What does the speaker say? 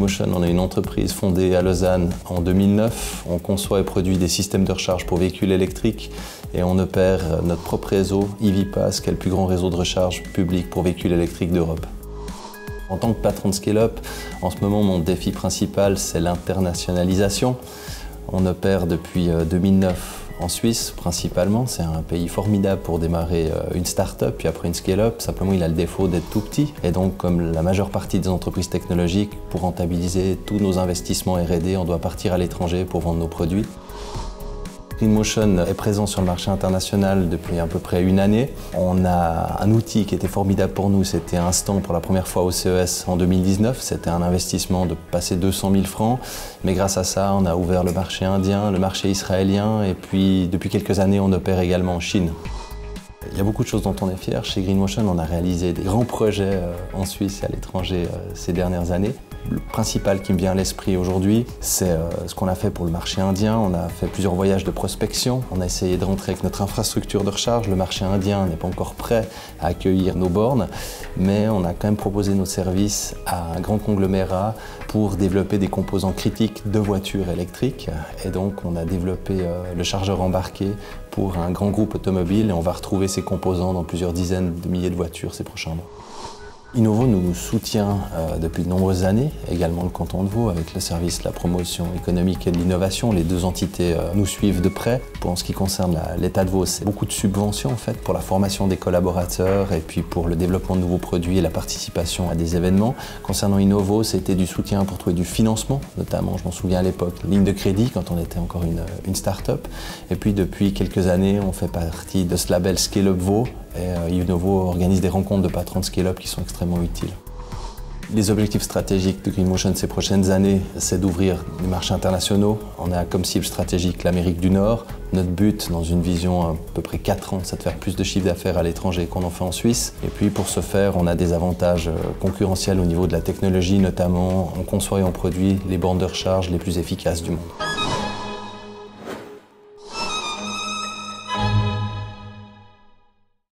Greenmotion, on est une entreprise fondée à Lausanne en 2009. On conçoit et produit des systèmes de recharge pour véhicules électriques et on opère notre propre réseau, EVpass, qui est le plus grand réseau de recharge public pour véhicules électriques d'Europe. En tant que patron de Scale-up, en ce moment, mon défi principal, c'est l'internationalisation. On opère depuis 2009 en Suisse, principalement. C'est un pays formidable pour démarrer une start-up, puis après une scale-up. Simplement, il a le défaut d'être tout petit. Et donc, comme la majeure partie des entreprises technologiques, pour rentabiliser tous nos investissements R&D, on doit partir à l'étranger pour vendre nos produits. Greenmotion est présent sur le marché international depuis à peu près une année. On a un outil qui était formidable pour nous, c'était un stand pour la première fois au CES en 2019. C'était un investissement de passer 200 000 francs. Mais grâce à ça, on a ouvert le marché indien, le marché israélien et puis depuis quelques années, on opère également en Chine. Il y a beaucoup de choses dont on est fier. Chez Greenmotion, on a réalisé des grands projets en Suisse et à l'étranger ces dernières années. Le principal qui me vient à l'esprit aujourd'hui, c'est ce qu'on a fait pour le marché indien. On a fait plusieurs voyages de prospection. On a essayé de rentrer avec notre infrastructure de recharge. Le marché indien n'est pas encore prêt à accueillir nos bornes, mais on a quand même proposé nos services à un grand conglomérat pour développer des composants critiques de voitures électriques. Et donc, on a développé le chargeur embarqué pour un grand groupe automobile et on va retrouver ces composants dans plusieurs dizaines de milliers de voitures ces prochains mois. Innovo nous soutient depuis de nombreuses années, également le canton de Vaud avec le service de la promotion économique et de l'innovation. Les deux entités nous suivent de près. Pour ce qui concerne l'État de Vaud, c'est beaucoup de subventions en fait pour la formation des collaborateurs et puis pour le développement de nouveaux produits et la participation à des événements. Concernant Innovo, c'était du soutien pour trouver du financement, notamment, je m'en souviens à l'époque, ligne de crédit quand on était encore une start-up. Et puis depuis quelques années, on fait partie de ce label Scale-up Vaud. Et Innovo organise des rencontres de patrons de scale-up qui sont extrêmement utiles. Les objectifs stratégiques de Greenmotion ces prochaines années, c'est d'ouvrir des marchés internationaux. On a comme cible stratégique l'Amérique du Nord. Notre but, dans une vision à peu près 4 ans, c'est de faire plus de chiffre d'affaires à l'étranger qu'on en fait en Suisse. Et puis pour ce faire, on a des avantages concurrentiels au niveau de la technologie, notamment on conçoit et on produit les bornes de recharge les plus efficaces du monde.